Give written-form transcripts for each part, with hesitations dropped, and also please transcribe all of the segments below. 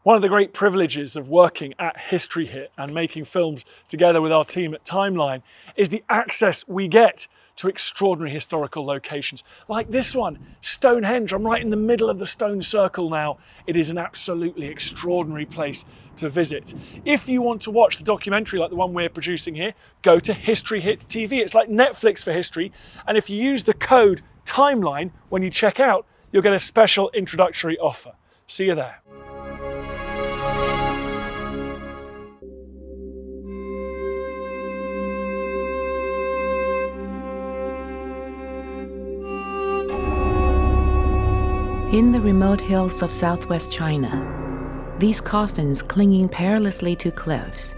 One of the great privileges of working at History Hit and making films together with our team at Timeline is the access we get to extraordinary historical locations. Like this one, Stonehenge. I'm right in the middle of the stone circle now. It is an absolutely extraordinary place to visit. If you want to watch the documentary like the one we're producing here, go to History Hit TV. It's like Netflix for history. And if you use the code Timeline when you check out, you'll get a special introductory offer. See you there. In the remote hills of southwest China, these coffins clinging perilously to cliffs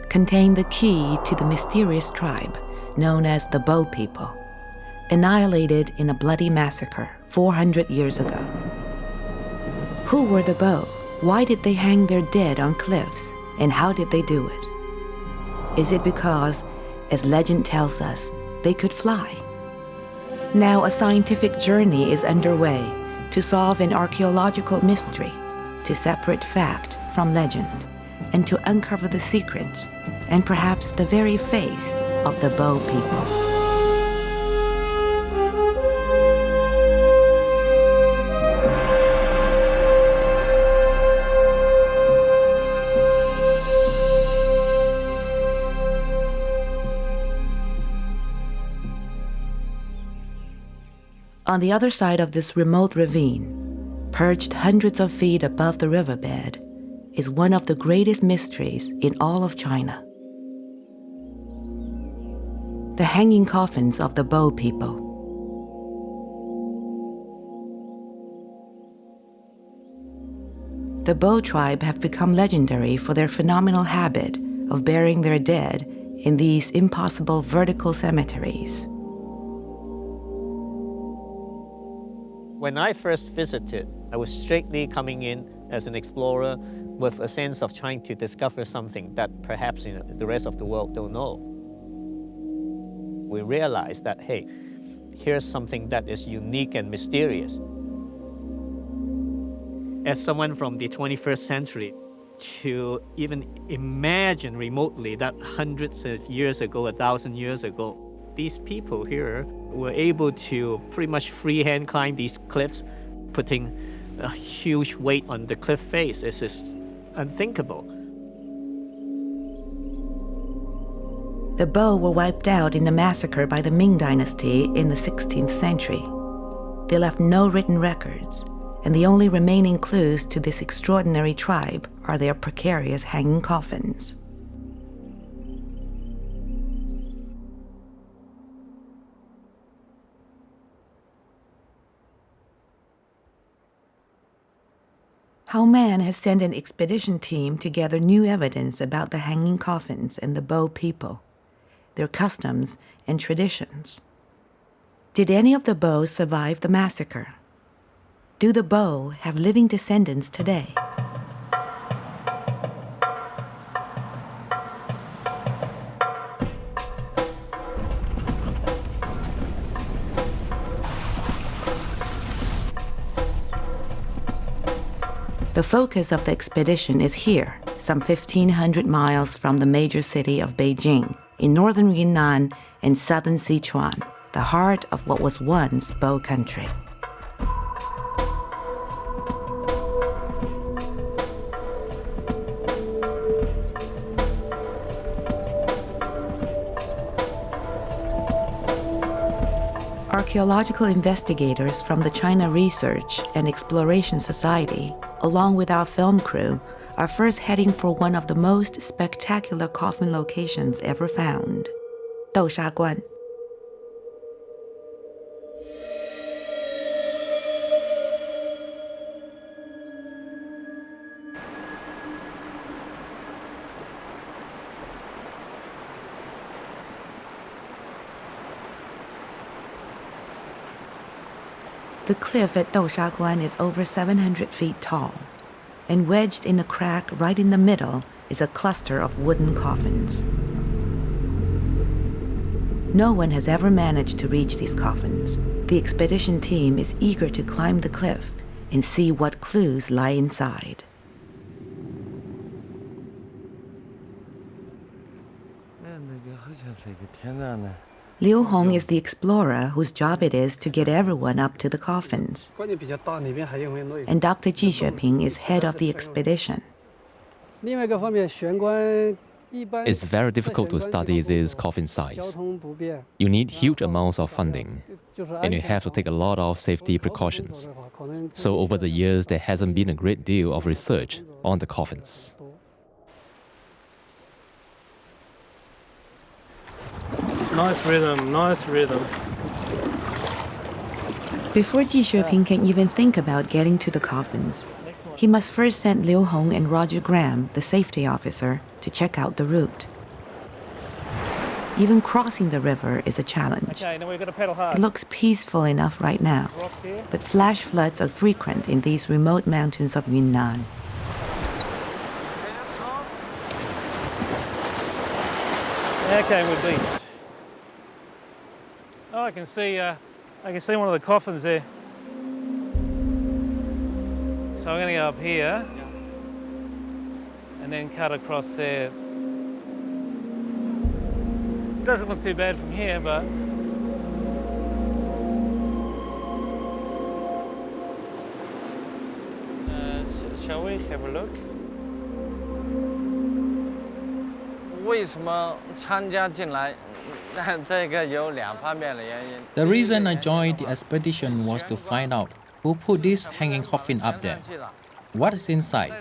contain the key to the mysterious tribe known as the Bo people, annihilated in a bloody massacre 400 years ago. Who were the Bo? Why did they hang their dead on cliffs, and how did they do it? Is it because, as legend tells us, they could fly? Now a scientific journey is underway to solve an archaeological mystery, to separate fact from legend, and to uncover the secrets and perhaps the very face of the Bo people. On the other side of this remote ravine, perched hundreds of feet above the riverbed, is one of the greatest mysteries in all of China. The hanging coffins of the Bo people. The Bo tribe have become legendary for their phenomenal habit of burying their dead in these impossible vertical cemeteries. When I first visited, I was strictly coming in as an explorer with a sense of trying to discover something that perhaps the rest of the world don't know. We realized that, hey, here's something that is unique and mysterious. As someone from the 21st century, to even imagine remotely that hundreds of years ago, 1,000 years ago, these people here were able to pretty much freehand climb these cliffs, putting a huge weight on the cliff face. It's just unthinkable. The Bo were wiped out in a massacre by the Ming Dynasty in the 16th century. They left no written records, and the only remaining clues to this extraordinary tribe are their precarious hanging coffins. How man has sent an expedition team to gather new evidence about the hanging coffins and the Bo people, their customs and traditions. Did any of the Bo survive the massacre? Do the Bo have living descendants today? The focus of the expedition is here, some 1,500 miles from the major city of Beijing, in northern Yunnan and southern Sichuan, the heart of what was once Bo country. Archaeological investigators from the China Research and Exploration Society, along with our film crew, are first heading for one of the most spectacular coffin locations ever found, Doshaquan. The cliff at Doshaquan is over 700 feet tall, and wedged in a crack right in the middle is a cluster of wooden coffins. No one has ever managed to reach these coffins. The expedition team is eager to climb the cliff and see what clues lie inside. Liu Hong is the explorer whose job it is to get everyone up to the coffins. And Dr. Ji Xueping is head of the expedition. It's very difficult to study these coffin sites. You need huge amounts of funding, and you have to take a lot of safety precautions. So over the years, there hasn't been a great deal of research on the coffins. Nice rhythm, nice rhythm. Before Ji Xueping can even think about getting to the coffins, he must first send Liu Hong and Roger Graham, the safety officer, to check out the route. Even crossing the river is a challenge. Okay, now we've got to pedal hard. It looks peaceful enough right now, but flash floods are frequent in these remote mountains of Yunnan. Okay, we're beached. Oh, I can see one of the coffins there. So I'm going to go up here and then cut across there. Doesn't look too bad from here, but shall we have a look? The reason I joined the expedition was to find out who put this hanging coffin up there. What is inside?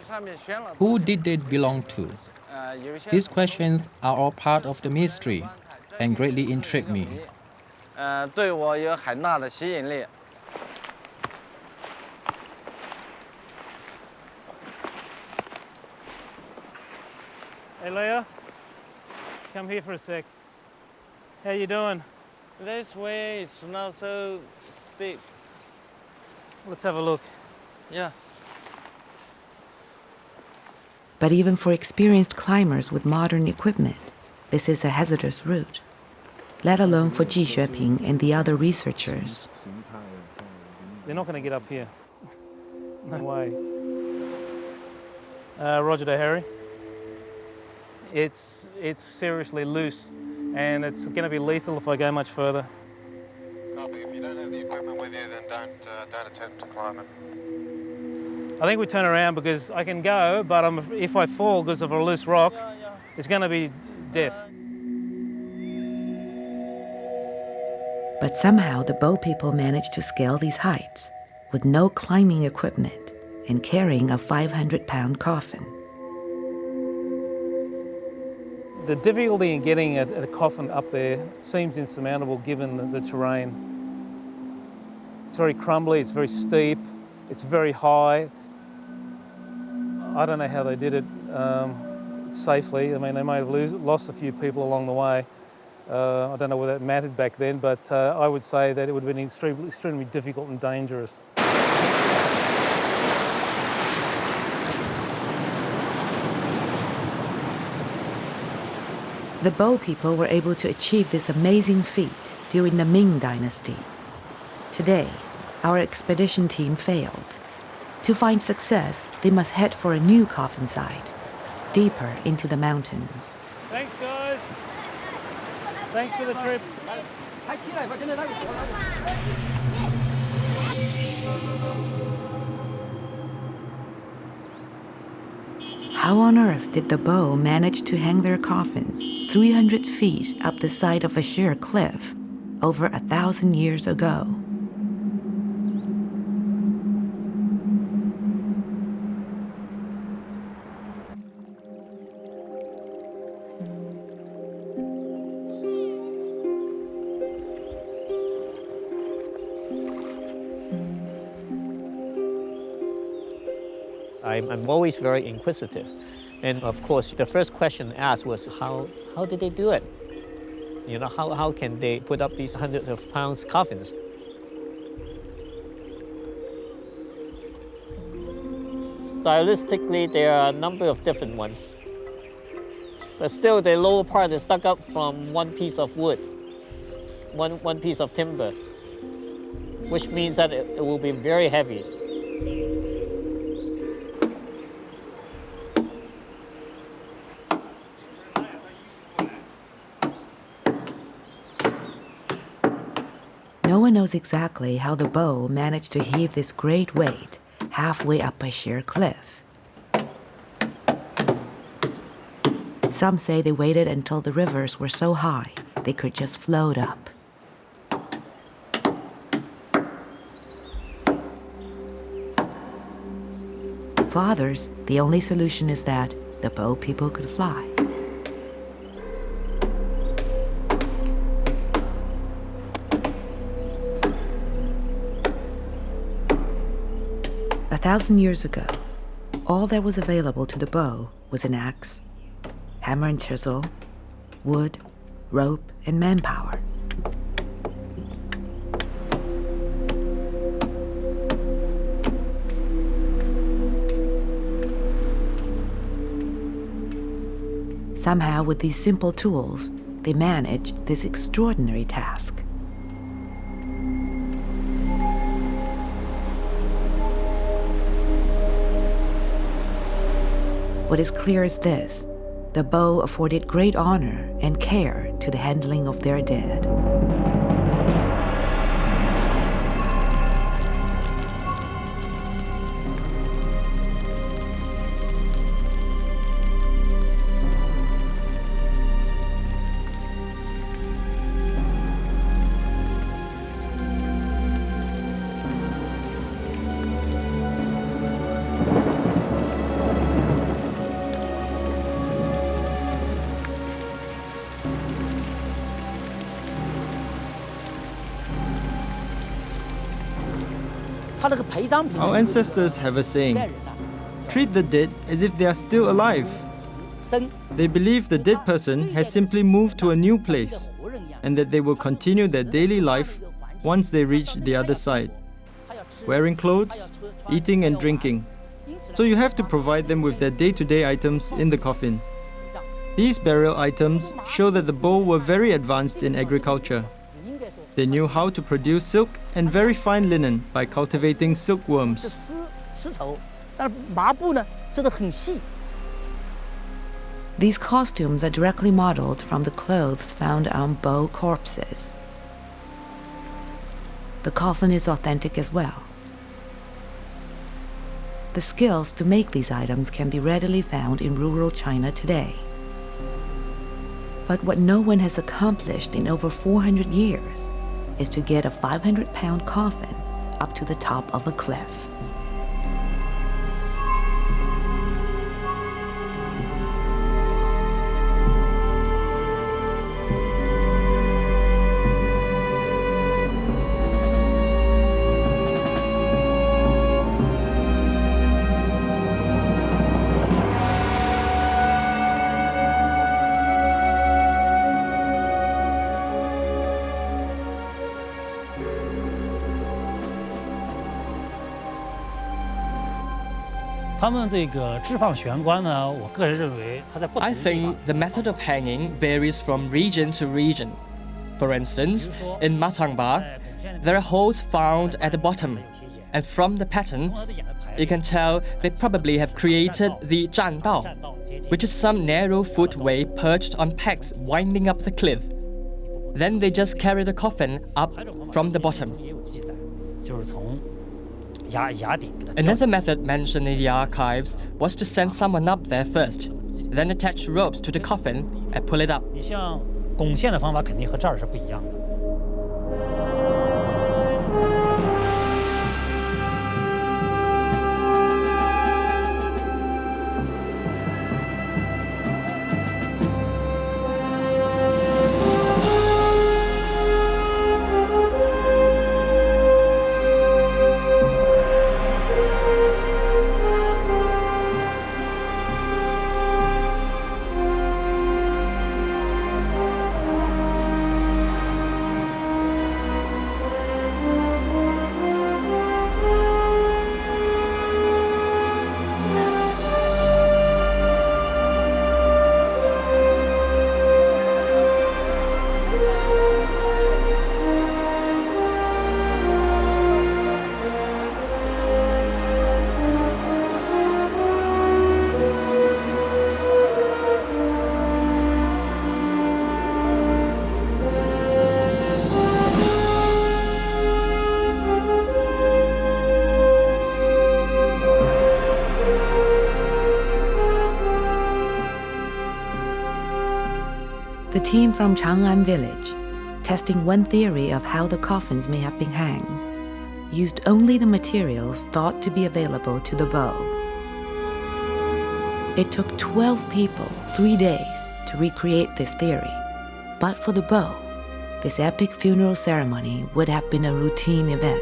Who did they belong to? These questions are all part of the mystery and greatly intrigue me. Hey, Leah, come here for a sec. How you doing? This way is not so steep. Let's have a look. Yeah. But even for experienced climbers with modern equipment, this is a hazardous route, let alone for Ji Xueping and the other researchers. They're not going to get up here. No way. Roger Day, Harry. It's seriously loose, and it's going to be lethal if I go much further. Copy. If you don't have the equipment with you, then don't attempt to climb it. I think we turn around because I can go, but if I fall because of a loose rock, it's going to be death. But somehow the bow people managed to scale these heights with no climbing equipment and carrying a 500-pound coffin. The difficulty in getting a coffin up there seems insurmountable given the terrain. It's very crumbly, it's very steep, it's very high. I don't know how they did it safely. I mean, they may have lost a few people along the way. I don't know whether that mattered back then, but I would say that it would have been extremely difficult and dangerous. The Bow people were able to achieve this amazing feat during the Ming Dynasty. Today, our expedition team failed. To find success, they must head for a new coffin site, deeper into the mountains. Thanks, guys. Thanks for the trip. How on earth did the Bow manage to hang their coffins 300 feet up the side of a sheer cliff over 1,000 years ago? I'm always very inquisitive. And of course, the first question asked was, how did they do it? You know, how can they put up these hundreds of pounds coffins? Stylistically, there are a number of different ones. But still, the lower part is dug up from one piece of wood, one piece of timber, which means that it will be very heavy. No one knows exactly how the bow managed to heave this great weight halfway up a sheer cliff. Some say they waited until the rivers were so high they could just float up. For others, the only solution is that the bow people could fly. A 1,000 years ago, all that was available to the bow was an axe, hammer and chisel, wood, rope, and manpower. Somehow, with these simple tools, they managed this extraordinary task. What is clear is this: the bow afforded great honor and care to the handling of their dead. Our ancestors have a saying, treat the dead as if they are still alive. They believe the dead person has simply moved to a new place and that they will continue their daily life once they reach the other side, wearing clothes, eating and drinking. So you have to provide them with their day-to-day items in the coffin. These burial items show that the Bo were very advanced in agriculture. They knew how to produce silk and very fine linen by cultivating silkworms. These costumes are directly modeled from the clothes found on Bo corpses. The coffin is authentic as well. The skills to make these items can be readily found in rural China today. But what no one has accomplished in over 400 years is to get a 500-pound coffin up to the top of a cliff. I think the method of hanging varies from region to region. For instance, in Matangba, there are holes found at the bottom, and from the pattern, you can tell they probably have created the 栈道, which is some narrow footway perched on pegs winding up the cliff. Then they just carry the coffin up from the bottom. Another method mentioned in the archives was to send someone up there first, then attach ropes to the coffin and pull it up. The team from Chang'an village, testing one theory of how the coffins may have been hanged, used only the materials thought to be available to the bow. It took 12 people 3 days to recreate this theory. But for the bow, this epic funeral ceremony would have been a routine event.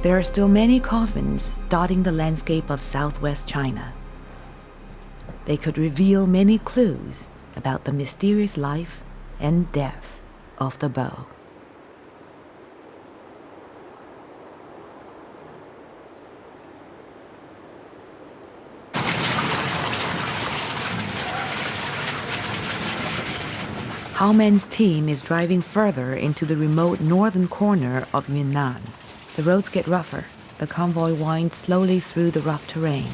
There are still many coffins dotting the landscape of southwest China. They could reveal many clues about the mysterious life and death of the bow. Hao Men's team is driving further into the remote northern corner of Yunnan. The roads get rougher. The convoy winds slowly through the rough terrain,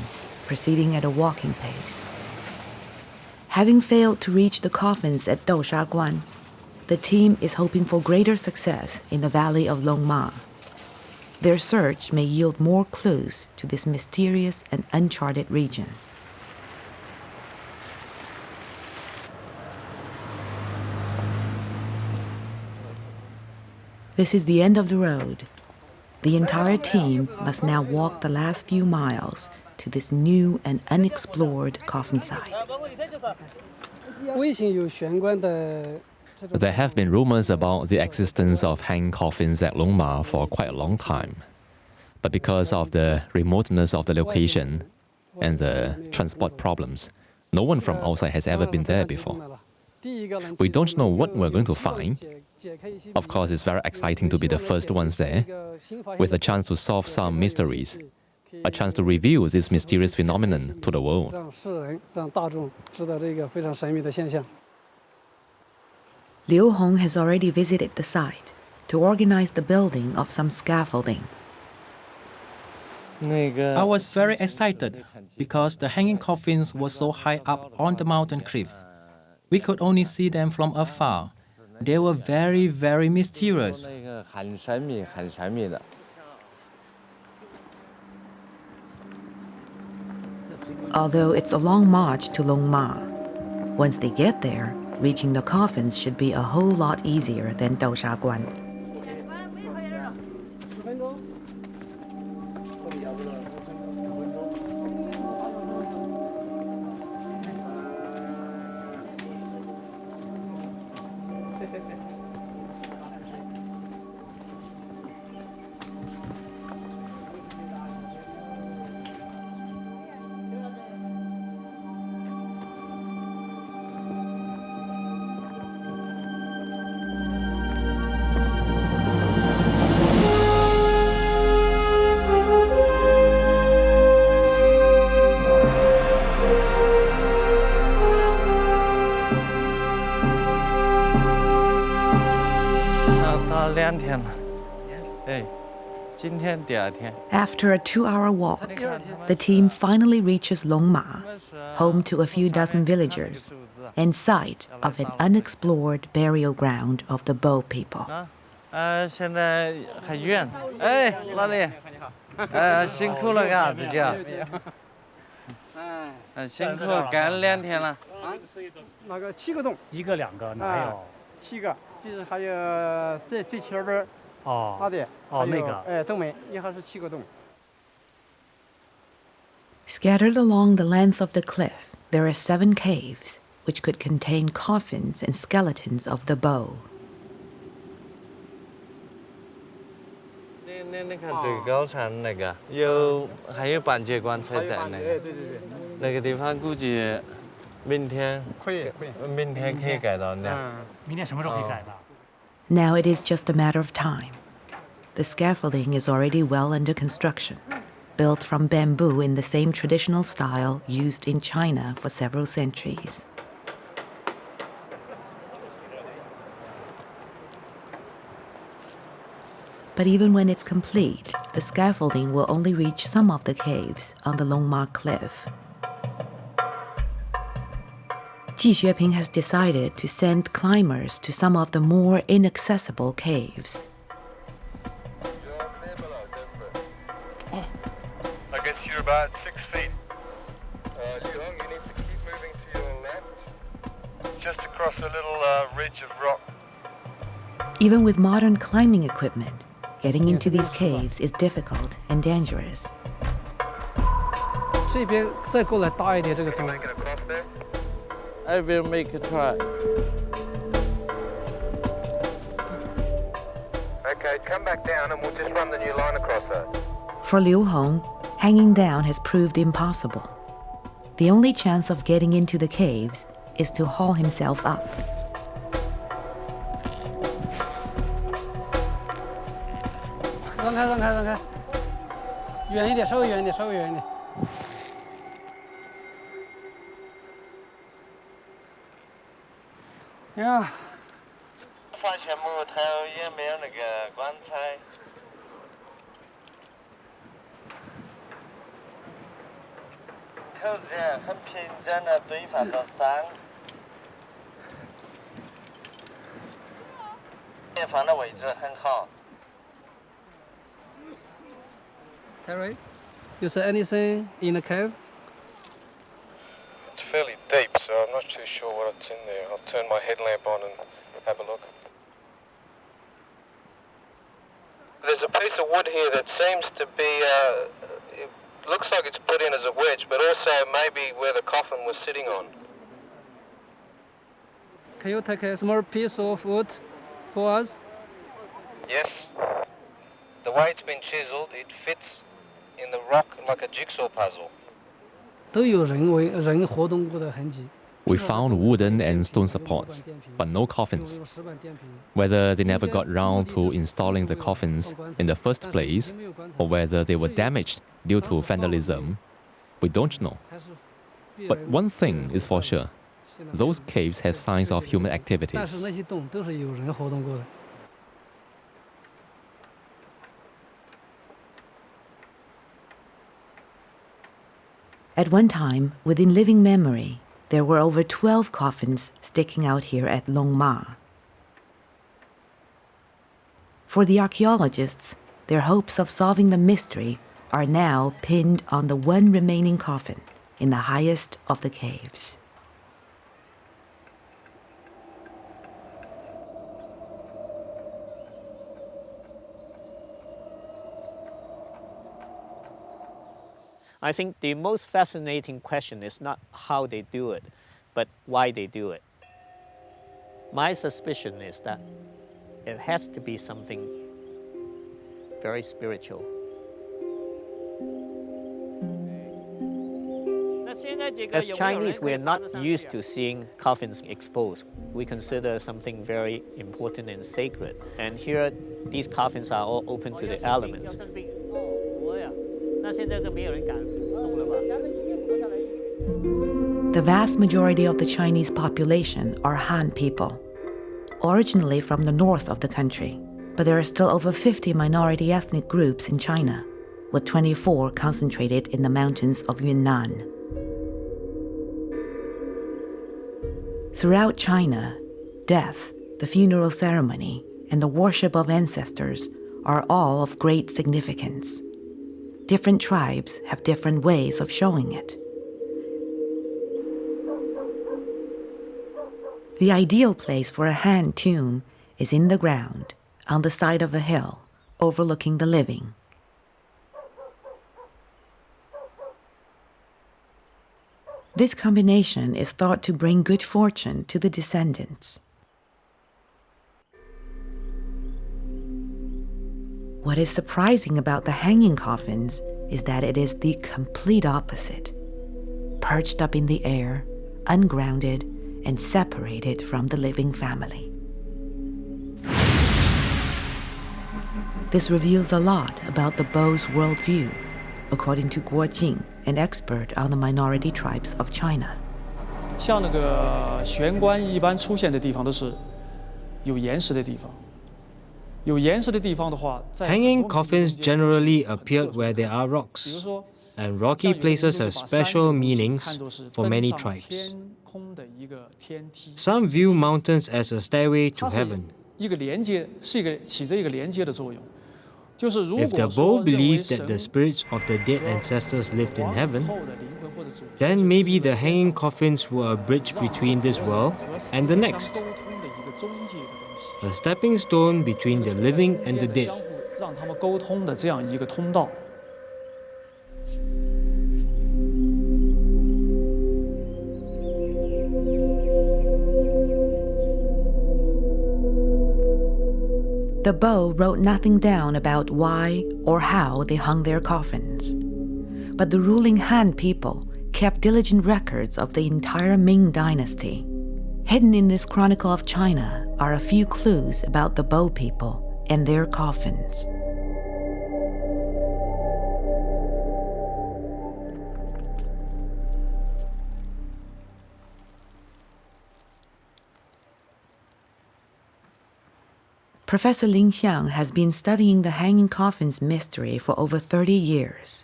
proceeding at a walking pace. Having failed to reach the coffins at Doshaquan, the team is hoping for greater success in the valley of Longma. Their search may yield more clues to this mysterious and uncharted region. This is the end of the road. The entire team must now walk the last few miles to this new and unexplored coffin site. There have been rumors about the existence of hanging coffins at Longma for quite a long time. But because of the remoteness of the location and the transport problems, no one from outside has ever been there before. We don't know what we're going to find. Of course, it's very exciting to be the first ones there, with a chance to solve some mysteries, a chance to reveal this mysterious phenomenon to the world. Liu Hong has already visited the site to organize the building of some scaffolding. I was very excited because the hanging coffins were so high up on the mountain cliff. We could only see them from afar. They were very, very mysterious. Although it's a long march to Longma, once they get there, reaching the coffins should be a whole lot easier than Doshaquan. After a 2-hour walk, the team finally reaches Longma, home to a few dozen villagers, and site of an unexplored burial ground of the Bo people. Scattered along the length of the cliff, there are 7 caves, which could contain coffins and skeletons of the Bo. Now it is just a matter of time. The scaffolding is already well under construction, built from bamboo in the same traditional style used in China for several centuries. But even when it's complete, the scaffolding will only reach some of the caves on the Longma cliff. Ji Xueping has decided to send climbers to some of the more inaccessible caves. I guess you're about 6 feet. Liu Hong, you need to keep moving to your left. Just across a little ridge of rock. Even with modern climbing equipment, getting into these caves is difficult and dangerous. Can you make it across there? I will make a try. Okay, come back down and we'll just run the new line across that. For Liu Hong, hanging down has proved impossible. The only chance of getting into the caves is to haul himself up. Yeah. 发现木头也没有那个棺材。口子很平整的堆放到山，放的位置很好。Terry, you see anything in the cave? It's fairly deep, so I'm not too sure what's in there. I'll turn my headlamp on and have a look. There's a piece of wood here that seems to be, it looks like it's put in as a wedge, but also maybe where the coffin was sitting on. Can you take a small piece of wood for us? Yes. The way it's been chiseled, it fits in the rock like a jigsaw puzzle. 都有人活动过的痕迹。 We found wooden and stone supports, but no coffins. Whether they never got round to installing the coffins in the first place, or whether they were damaged due to vandalism, we don't know. But one thing is for sure, those caves have signs of human 但是 activities. 那些洞都是有人活动过的。 At one time, within living memory, there were over 12 coffins sticking out here at Longma. For the archaeologists, their hopes of solving the mystery are now pinned on the one remaining coffin in the highest of the caves. I think the most fascinating question is not how they do it, but why they do it. My suspicion is that it has to be something very spiritual. As Chinese, we are not used to seeing coffins exposed. We consider something very important and sacred. And here, these coffins are all open to the elements. The vast majority of the Chinese population are Han people, originally from the north of the country, but there are still over 50 minority ethnic groups in China, with 24 concentrated in the mountains of Yunnan. Throughout China, death, the funeral ceremony, and the worship of ancestors are all of great significance. Different tribes have different ways of showing it. The ideal place for a Han tomb is in the ground, on the side of a hill, overlooking the living. This combination is thought to bring good fortune to the descendants. What is surprising about the hanging coffins is that it is the complete opposite. Perched up in the air, ungrounded, and separated from the living family. This reveals a lot about the Bow's worldview, according to Guo Jing, an expert on the minority tribes of China. 像那个玄关一般出现的地方都是有岩石的地方， Hanging coffins generally appeared where there are rocks, and rocky places have special meanings for many tribes. Some view mountains as a stairway to heaven. If the Bo believed that the spirits of the dead ancestors lived in heaven, then maybe the hanging coffins were a bridge between this world and the next, a stepping stone between the living and the dead. The Bo wrote nothing down about why or how they hung their coffins. But the ruling Han people kept diligent records of the entire Ming dynasty. Hidden in this chronicle of China are a few clues about the Bo people and their coffins. Professor Ling Xiang has been studying the hanging coffins mystery for over 30 years.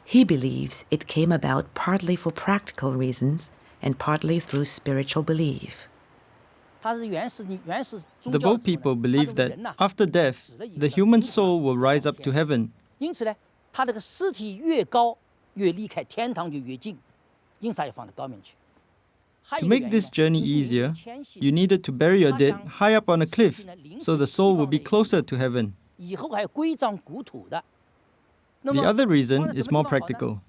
He believes it came about partly for practical reasons and partly through spiritual belief. The Bo people believe that after death, the human soul will rise up to heaven. To make this journey easier, you needed to bury your dead high up on a cliff so the soul will be closer to heaven. The other reason is more practical.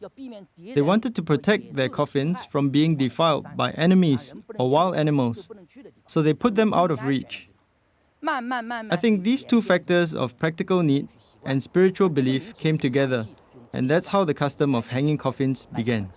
They wanted to protect their coffins from being defiled by enemies or wild animals, so they put them out of reach. I think these two factors of practical need and spiritual belief came together, and that's how the custom of hanging coffins began.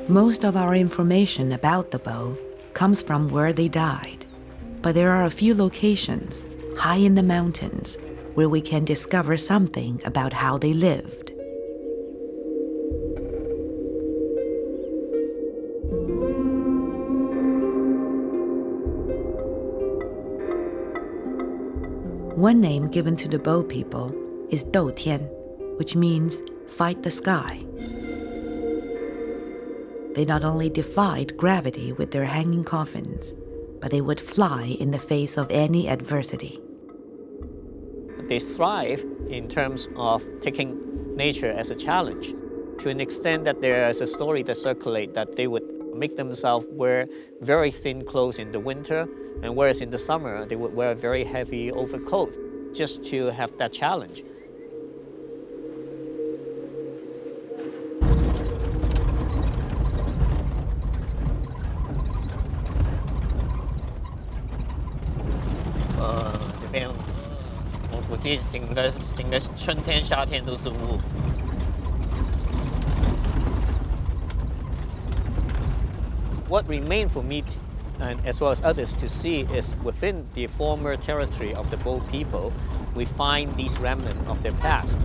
Most of our information about the Bo comes from where they died, but there are a few locations, high in the mountains, where we can discover something about how they lived. One name given to the Bo people is Dou Tian, which means fight the sky. They not only defied gravity with their hanging coffins, but they would fly in the face of any adversity. They thrive in terms of taking nature as a challenge, to an extent that there is a story that circulates that they would make themselves wear very thin clothes in the winter, and whereas in the summer they would wear very heavy overcoats just to have that challenge. What remained for me and as well as others to see is within the former territory of the Bo people, we find these remnants of their past.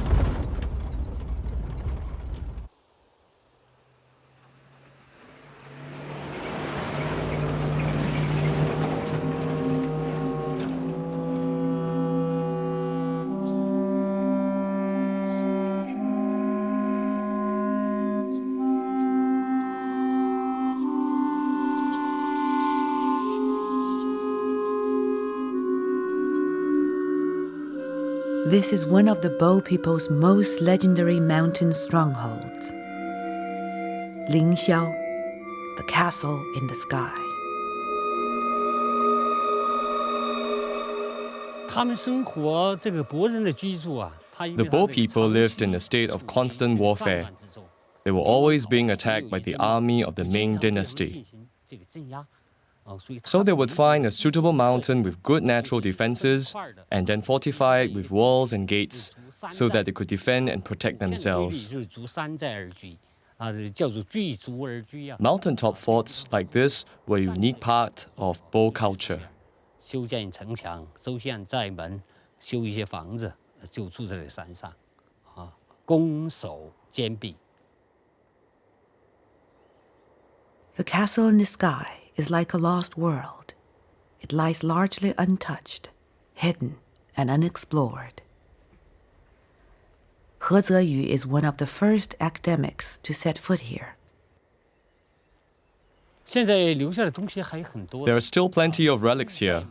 This is one of the Bo people's most legendary mountain strongholds, Lingxiao, the castle in the sky. The Bo people lived in a state of constant warfare. They were always being attacked by the army of the Ming dynasty. So they would find a suitable mountain with good natural defenses and then fortify it with walls and gates so that they could defend and protect themselves. Mountaintop forts like this were a unique part of Bo culture. 修建城墙、修建寨门、修一些房子，就住在这山上，啊，攻守兼备。 The castle in the sky is like a lost world. It lies largely untouched, hidden, and unexplored. He Zeyu is one of the first academics to set foot here. 现在留下的东西还很多。 There are still plenty of relics here.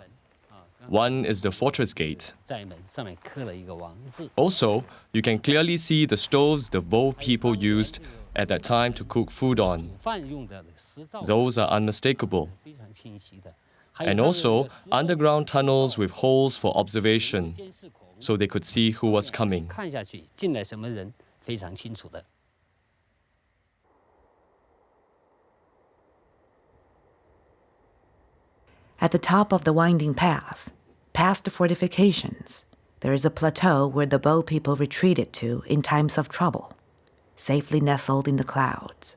One is the fortress gate. 寨门上面刻了一个王字。 Also, you can clearly see the stoves the Bo people used at that time to cook food on. 饭用的石灶。 Those are unmistakable. 非常清晰的。 And also, underground tunnels with holes for observation, so they could see who was coming. 看下去，进来什么人非常清楚的。 At the top of the winding path, past the fortifications, there is a plateau where the Bo people retreated to in times of trouble, safely nestled in the clouds.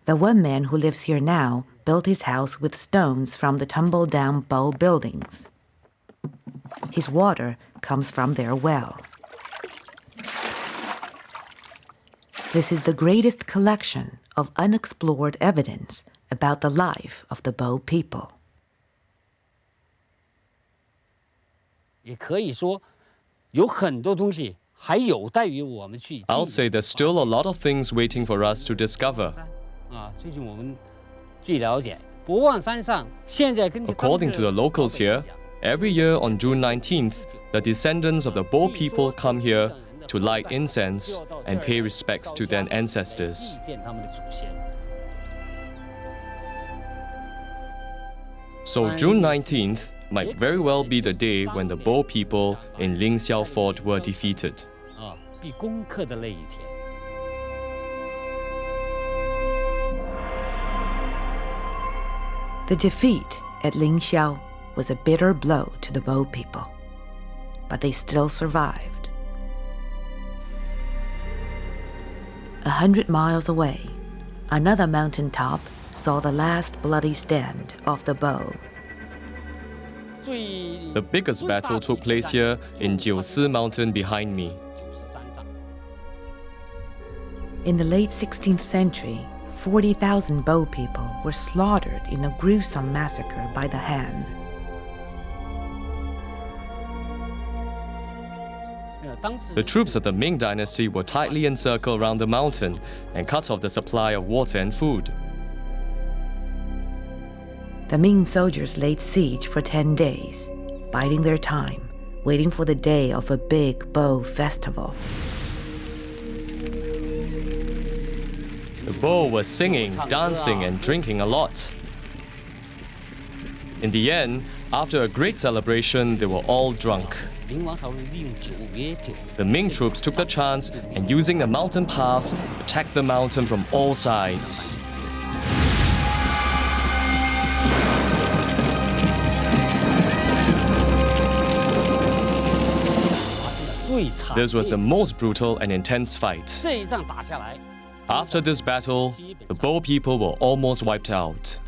The one man who lives here now built his house with stones from the tumble-down Bo buildings. His water comes from their well. This is the greatest collection of unexplored evidence about the life of the Bo people. 也可以说，有很多东西还有待于我们去。 I'll say there's still a lot of things waiting for us to discover. 啊，最近我们据了解，博望山上现在根据 According to the locals here, every year on June 19th, the descendants of the Bo people come here to light incense and pay respects to their ancestors. 祭奠他们的祖先。 So June 19th might very well be the day when the Bo people in Lingxiao Fort were defeated. 啊，被攻克的那一天。 The defeat at Lingxiao was a bitter blow to the Bo people, but they still survived. 100 miles away, another mountain top saw the last bloody stand of the Bo. The biggest battle took place here in Jiusi Mountain behind me. In the late 16th century, 40,000 Bo people were slaughtered in a gruesome massacre by the Han. The troops of the Ming dynasty were tightly encircled around the mountain and cut off the supply of water and food. The Ming soldiers laid siege for 10 days, biding their time, waiting for the day of a big Bo festival. The Bo were singing, dancing, and drinking a lot. In the end, after a great celebration, they were all drunk. The Ming troops took the chance and, using the mountain paths, attacked the mountain from all sides. This was the most brutal and intense fight. After this battle, the Bo people were almost wiped out.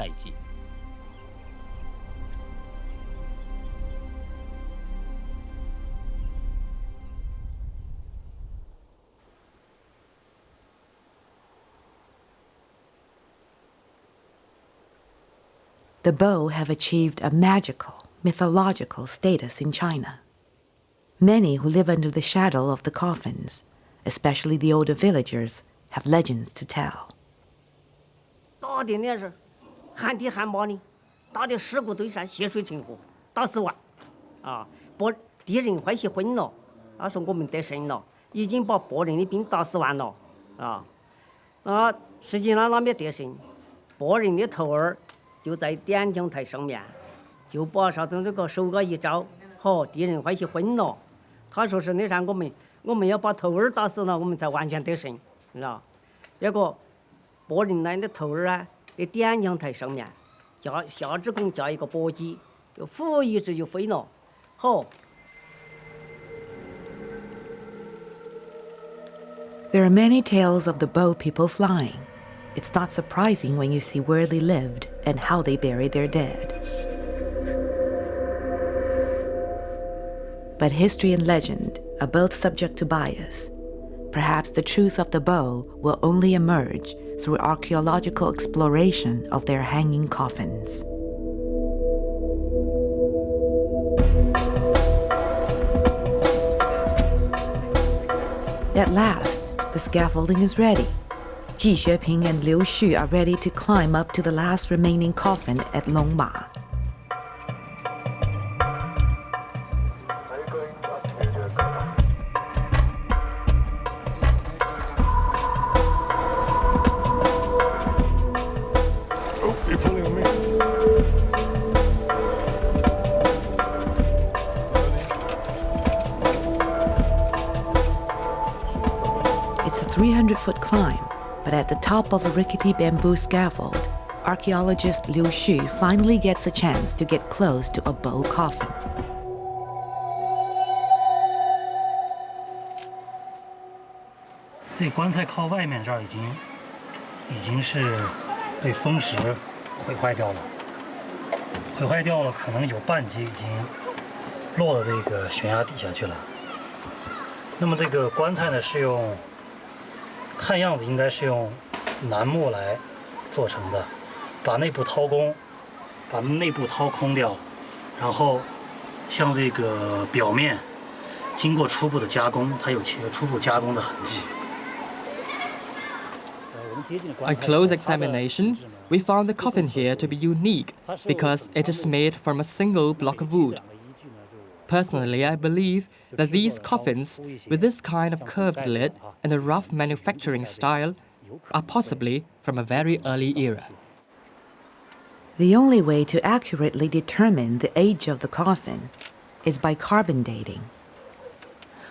The Bo have achieved a magical, mythological status in China. Many who live under the shadow of the coffins, especially the older villagers, have legends to tell. 打的那是旱地旱雹呢，打的石骨堆山，血水成河，打死完，啊，把敌人欢喜昏了，他说我们得胜了，已经把别人的兵打死完了，实际上那没得胜，别人的头儿就在点将台上面，就把啥子那个手铐一招，好，敌人欢喜昏了，他说是那啥我们要把头儿打死了，我们才完全得胜。 结果，别人来的头儿啊，在点将台上面，下指孔加一个簸箕，就呼一直就飞了。好。There are many tales of the Bo people flying, It's not surprising when you see where they lived and how they buried their dead. But history and legend are both subject to bias. Perhaps the truth of the bow will only emerge through archaeological exploration of their hanging coffins. At last, the scaffolding is ready. Ji Xueping and Liu Xu are ready to climb up to the last remaining coffin at Longma. You're pulling on me. It's a 300-foot climb, but at the top of a rickety bamboo scaffold, archaeologist Liu Xu finally gets a chance to get close to a bow coffin. 这棺材靠外面这儿已经是被风蚀毁坏掉了，可能有半截已经落到这个悬崖底下去了。那么这个棺材呢，是用看样子应该是用楠木来做成的，把内部掏空，然后像这个表面经过初步的加工，它有初步加工的痕迹。 On close examination, we found the coffin here to be unique because it is made from a single block of wood. Personally, I believe that these coffins, with this kind of curved lid and a rough manufacturing style, are possibly from a very early era. The only way to accurately determine the age of the coffin is by carbon dating.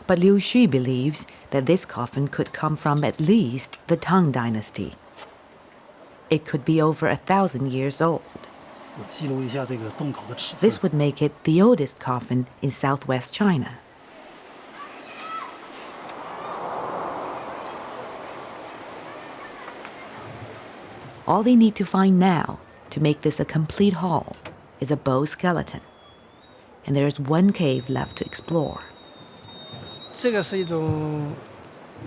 But Liu Xu believes that this coffin could come from at least the Tang dynasty. It could be over 1,000 years old. This would make it the oldest coffin in southwest China. All they need to find now to make this a complete haul is a bow skeleton. And there is one cave left to explore. 这个是一种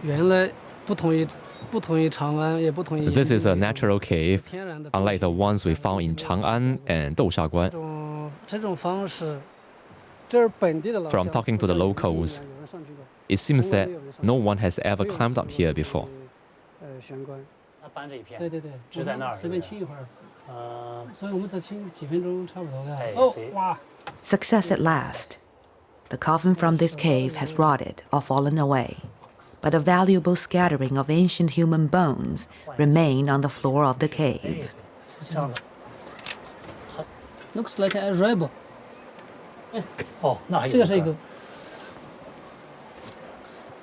原来不同于长安，也不同于。 This is a natural cave, unlike the ones we found in Chang'an and Doshaquan. 这种方式，这是本地的老乡。 From talking to the locals, it seems that no one has ever climbed up here before. 玄关。他搬这一片。对，支在那儿。随便清一会儿。所以我们再清几分钟差不多。哦，哇！ Success at last. The coffin from this cave has rotted or fallen away, but a valuable scattering of ancient human bones remain on the floor of the cave. Looks like a rebel. 哦，那还有这个是一个，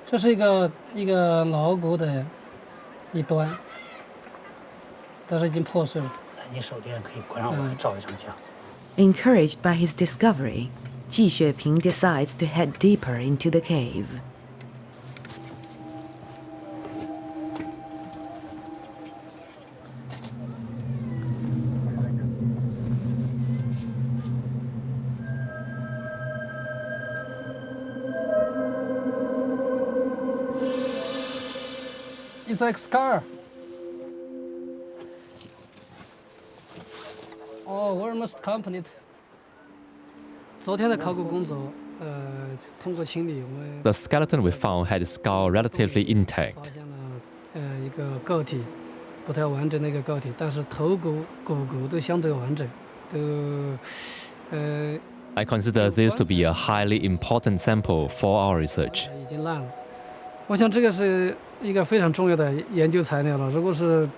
这是一个老骨的一端，但是已经破碎了。你手电可以关上，我照一张相。 Encouraged by his discovery, Ji Xueping decides to head deeper into the cave. It's like scar. Oh, we must complete. 昨天的考古工作，通过清理，我们 The skeleton we found had its skull relatively intact. 发现了一个个体，不太完整的一个个体，但是头骨、骨骼都相对完整，都I consider this to be a highly important sample for our research. 已经烂了。我想这个是一个非常重要的研究材料了。如果是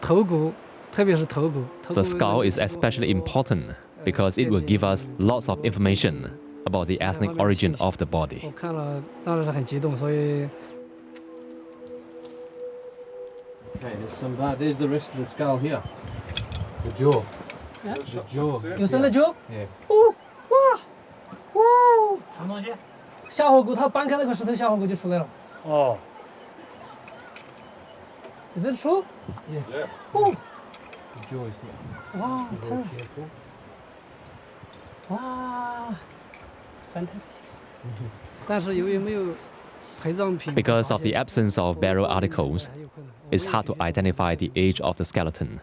头骨，特别是头骨 The skull is especially important because it will give us lots of information about the ethnic origin of the body. 我看了当然是很激动，所以。 Okay, there's some bad. There's the rest of the skull here. The jaw. Yeah. The jaw. You see the jaw? Yeah. 哦，哇，哦，什么东西？下颌骨，它搬开那个石头，下颌骨就出来了。哦。Is it true? 哦，哇，哇 ，fantastic！但是由于没有陪葬品 Because of the absence of burial articles, it's hard to identify the age of the skeleton.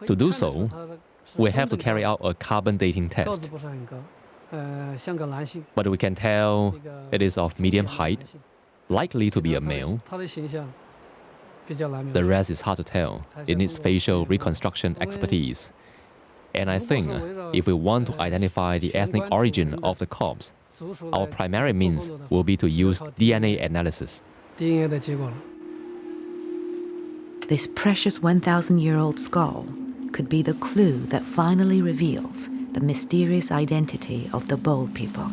To do so, we have to carry out a carbon dating 个子 test. 不是很高，像个男性， But we can tell it is of medium height, likely to be a male. 他的形象比较难描 The 述。 rest is hard to tell. It needs facial reconstruction expertise. And I think if we want to identify the ethnic origin of the corpse, our primary means will be to use DNA analysis. DNA 的结果了。 This precious 1,000-year-old skull could be the clue that finally reveals the mysterious identity of the Bold people.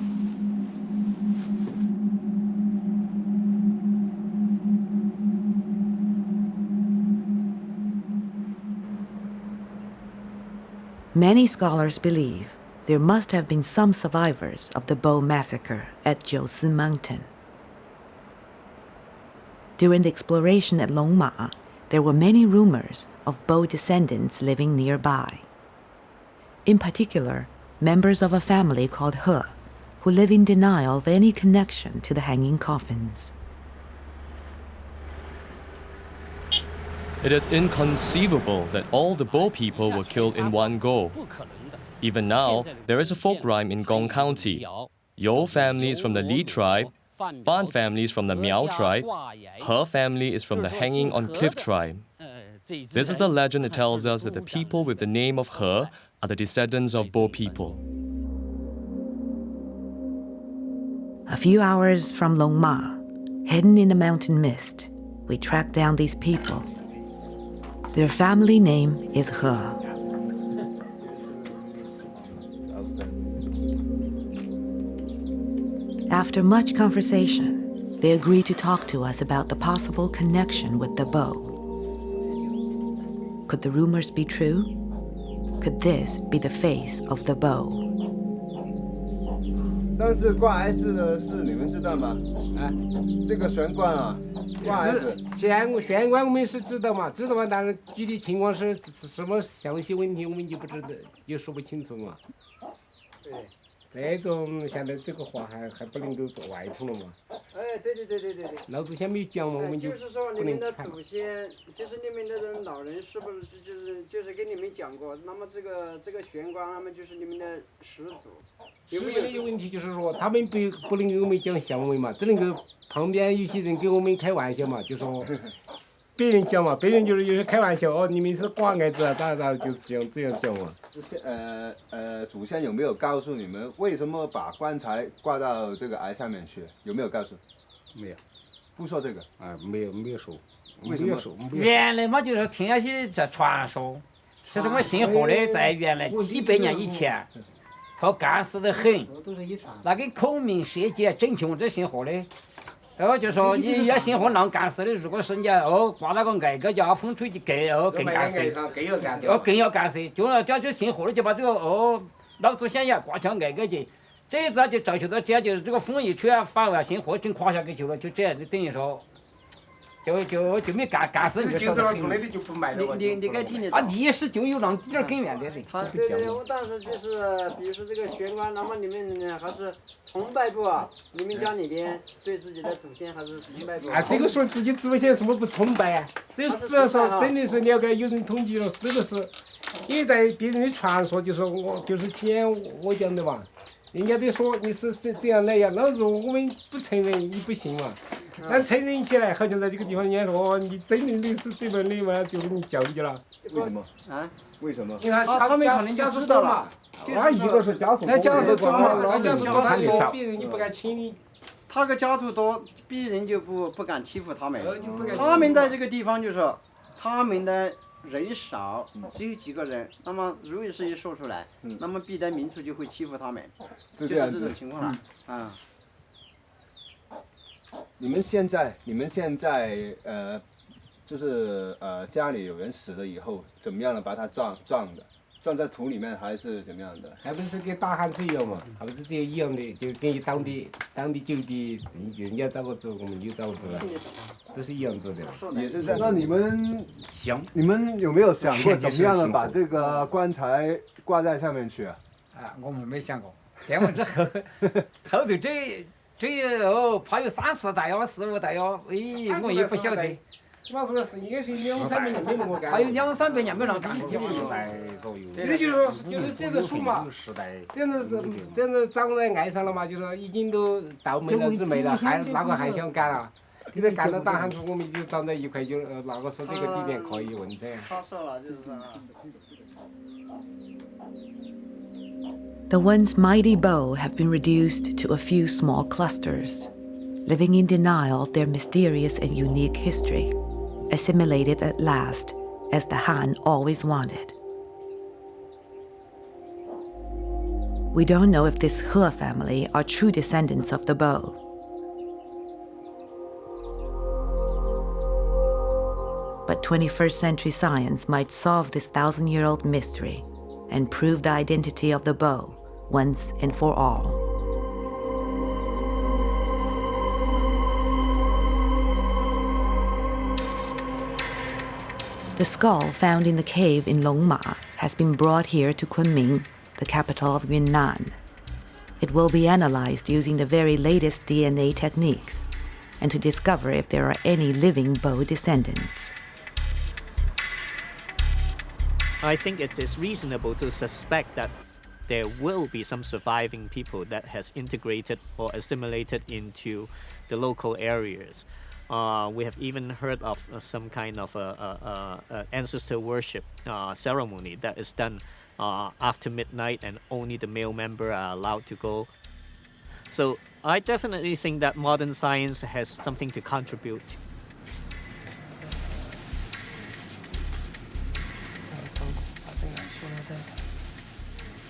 Many scholars believe there must have been some survivors of the Bo massacre at Jiusi Mountain. During the exploration at Longma, there were many rumors of Bo descendants living nearby. In particular, members of a family called He, who live in denial of any connection to the hanging coffins. It is inconceivable that all the Bo people were killed in one go. Even now, there is a folk rhyme in Gong County. Yo family is from the Li tribe, Ban family is from the Miao tribe, He family is from the Hanging on Cliff tribe. This is a legend that tells us that the people with the name of He are the descendants of Bo people. A few hours from Longma, hidden in the mountain mist, we track down these people. Their family name is He. After much conversation, they agree to talk to us about the possible connection with the Bo. Could the rumors be true? Could this be the face of the Bo? 但是挂 I 字的是你们知道吗？啊，这个悬冠啊，挂 I 字。悬冠我们是知道嘛，知道嘛，但是具体情况是什么详细问题我们就不知道，也说不清楚嘛。对。 这种现在这个话还不能够做外头了嘛？哎，对。老祖先没有讲嘛，我们就就是说你们的祖先，就是你们的人老人是不是就是跟你们讲过？那么这个玄关，那么就是你们的始祖。有没有问题？就是说他们不能给我们讲详文嘛，只能够旁边有些人给我们开玩笑嘛，就说。 别人讲嘛，别人就是有些开玩笑哦，你们是挂矮子啊，咋就是这样讲嘛。祖先有没有告诉你们为什么把棺材挂到这个崖下面去？有没有告诉？没有，不说这个啊，没有说。为什么？原来嘛，就是听下去这传说，这是我信佛的，在原来几百年以前，靠干死得很，那个孔明设计整穷这信佛的。 就说你要信佛能干死的，如果是你挂那个矮个叫风吹就更干死，更要干死。就信佛的就把这个老祖先也挂上矮个去，这次就造就到这样，就是这个风一吹啊，反而信佛真垮下去去了，就这样就等于说，就没干死你就少得很。你该听的啊，历史就有那么点根源的。对，我当时就是，比如说这个玄关，那么你们还是崇拜不啊？你们家里边对自己的祖先还是崇拜不？啊，这个说自己祖先什么不崇拜啊？这只要说真的是了解，有人统计了，是不是？因为在别人的传说，就是我就是前我讲的嘛，人家都说你是这样那样，那时候我们不承认，你不信嘛。 但承认起来，好像在这个地方，人家说你真的是这门的嘛，就给你教育了。为什么？啊？为什么？你看他们可能就知道了。他一个是家属多，家属多嘛，家属多他多，别人就不敢轻易。他个家属多，别人就不敢欺负他们。他们在这个地方就是他们的人少，只有几个人。那么如果是一说出来，那么必然民族就会欺负他们，就是这种情况了。啊。 你们现在就是家里有人死了以后，怎么样的把他撞在土里面，还是怎么样的？还不是跟大汉一样嘛，还不是这一样的，就跟当地就地人家咋个做，我们就咋个做了。都是一样做的。也是这样。那你们有没有想过怎么样的把这个棺材挂在上面去啊？啊，我们没想过。电完之后，后头这哦，怕有3、4代哟，4、5代哟，哎，我也不晓得。起码说是应该是2、300年没那么干。还有2、300年没让干。10代左右。也就是说，就是这个树嘛，这样子长在岸上了嘛，就说已经都到没了是没了，还那个还想干啊？现在干了大汉族，我们就长在一块，就那个说这个地点可以问噻。他说了就是说。The once mighty bow have been reduced to a few small clusters, living in denial of their mysterious and unique history, assimilated at last, as the Han always wanted. We don't know if this He family are true descendants of the bow. But 21st century science might solve this 1,000-year-old mystery and prove the identity of the bow once and for all. The skull found in the cave in Longma has been brought here to Kunming, the capital of Yunnan. It will be analyzed using the very latest DNA techniques and to discover if there are any living bow descendants. I think it is reasonable to suspect that there will be some surviving people that has integrated or assimilated into the local areas. We have even heard of some kind of ancestor worship ceremony that is done after midnight, and only the male member are allowed to go. So I definitely think that modern science has something to contribute.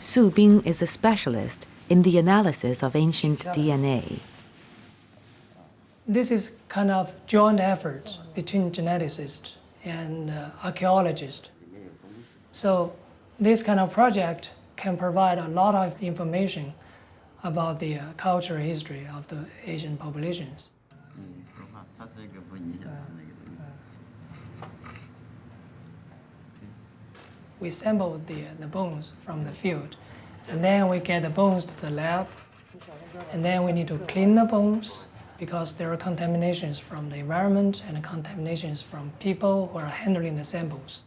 Su Bing is a specialist in the analysis of ancient DNA. This is kind of joint effort between geneticists and archaeologists. So this kind of project can provide a lot of information about the cultural history of the Asian populations. We sample the bones from the field, and then we get the bones to the lab, and then we need to clean the bones because there are contaminations from the environment and contaminations from people who are handling the samples.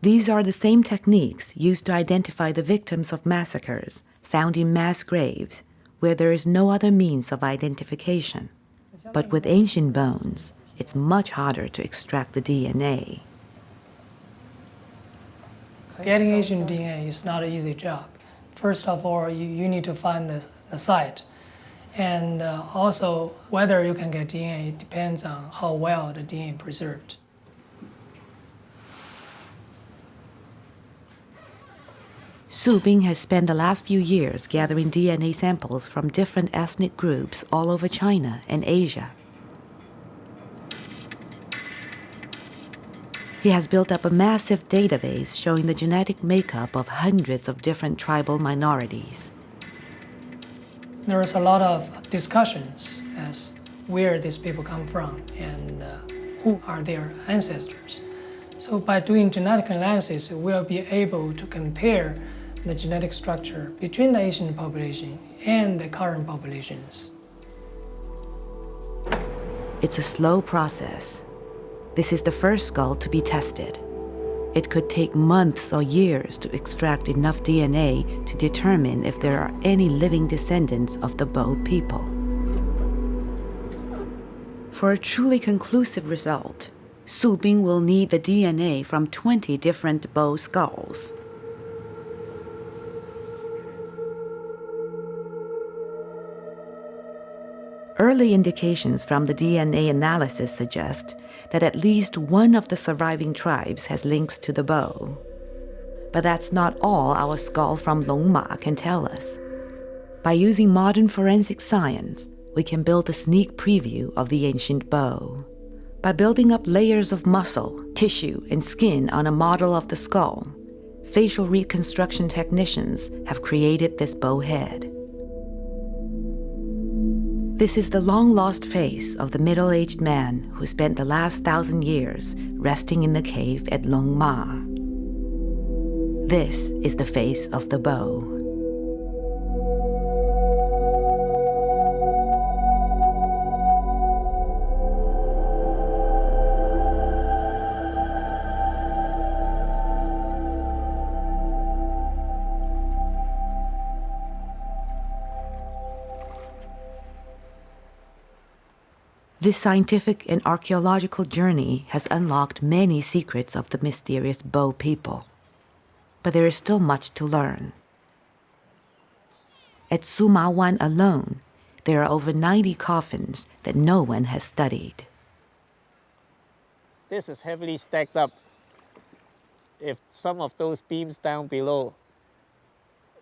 These are the same techniques used to identify the victims of massacres found in mass graves where there is no other means of identification. But with ancient bones, it's much harder to extract the DNA. Getting ancient DNA is not an easy job. First of all, you need to find the site. And also, whether you can get DNA depends on how well the DNA is preserved. Su Bing has spent the last few years gathering DNA samples from different ethnic groups all over China and Asia. He has built up a massive database showing the genetic makeup of hundreds of different tribal minorities. There is a lot of discussions as where these people come from and who are their ancestors. So by doing genetic analysis, we'll be able to compare the genetic structure between the Asian population and the current populations. It's a slow process. This is the first skull to be tested. It could take months or years to extract enough DNA to determine if there are any living descendants of the Bow people. For a truly conclusive result, Su Bing will need the DNA from 20 different Bow skulls. Early indications from the DNA analysis suggest that at least one of the surviving tribes has links to the Bow. But that's not all our skull from Longma can tell us. By using modern forensic science, we can build a sneak preview of the ancient Bow. By building up layers of muscle, tissue, and skin on a model of the skull, facial reconstruction technicians have created this bow head. This is the long-lost face of the middle-aged man who spent the last 1,000 years resting in the cave at Longma. This is the face of the bow. This scientific and archaeological journey has unlocked many secrets of the mysterious Bow people. But there is still much to learn. At Sumawan alone, there are over 90 coffins that no one has studied. This is heavily stacked up. If some of those beams down below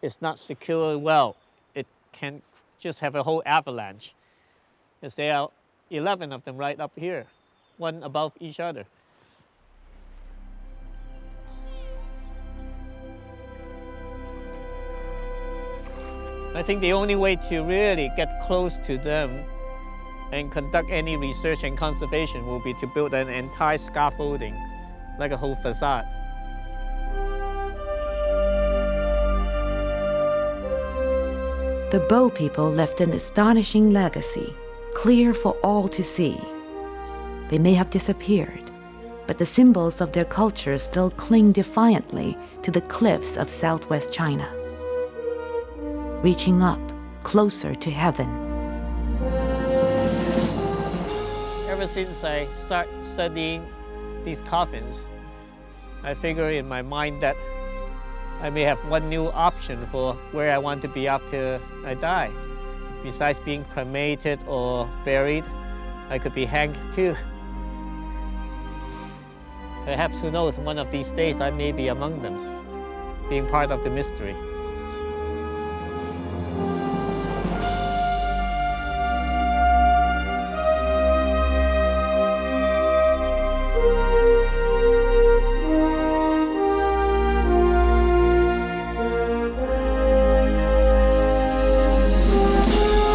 is not secured well, it can just have a whole avalanche. Because there are 11 of them right up here, one above each other. I think the only way to really get close to them and conduct any research and conservation will be to build an entire scaffolding, like a whole facade. The Bow people left an astonishing legacy, clear for all to see. They may have disappeared, but the symbols of their culture still cling defiantly to the cliffs of southwest China, reaching up closer to heaven. Ever since I started studying these coffins, I figure in my mind that I may have one new option for where I want to be after I die. Besides being cremated or buried, I could be hanged too. Perhaps, who knows, one of these days I may be among them, being part of the mystery.